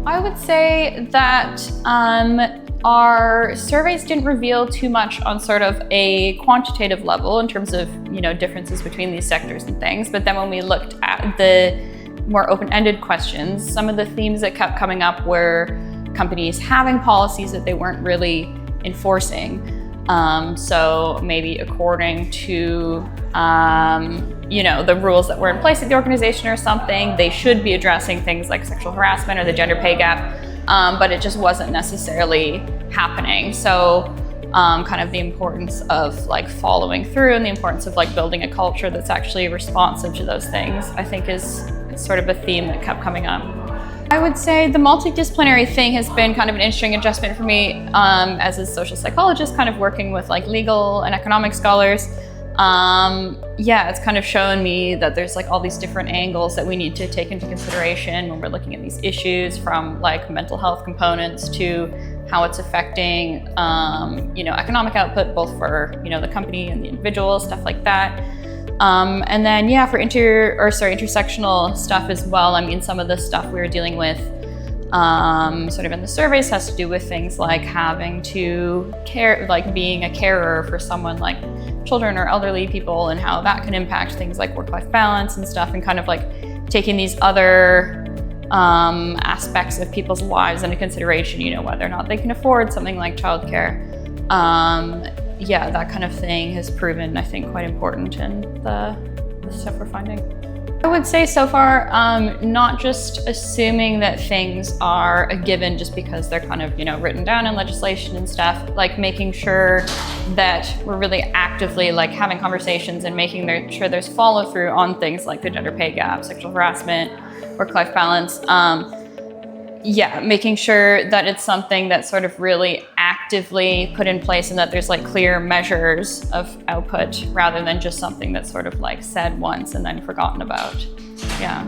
I would say that our surveys didn't reveal too much on sort of a quantitative level in terms of, differences between these sectors and things. But then when we looked at the more open-ended questions, some of the themes that kept coming up were companies having policies that they weren't really enforcing. So maybe according to, the rules that were in place at the organization or something, they should be addressing things like sexual harassment or the gender pay gap, but it just wasn't necessarily happening. So kind of the importance of like following through and the importance of like building a culture that's actually responsive to those things, I think is sort of a theme that kept coming up. I would say the multidisciplinary thing has been kind of an interesting adjustment for me as a social psychologist, kind of working with like legal and economic scholars. It's kind of shown me that there's like all these different angles that we need to take into consideration when we're looking at these issues, from like mental health components to how it's affecting, economic output, both for, the company and the individual, stuff like that. And then, for intersectional stuff as well. I mean, some of the stuff we were dealing with sort of in the surveys has to do with things like having to care, like being a carer for someone like children or elderly people, and how that can impact things like work-life balance and stuff, and kind of like taking these other aspects of people's lives into consideration, whether or not they can afford something like childcare. That kind of thing has proven, I think, quite important in the stuff we're finding. I would say so far, not just assuming that things are a given just because they're kind of, written down in legislation and stuff, like making sure that we're really actively like having conversations and making sure there's follow through on things like the gender pay gap, sexual harassment, work-life balance. Making sure that it's something that's sort of really actively put in place, and that there's like clear measures of output rather than just something that's sort of like said once and then forgotten about. Yeah.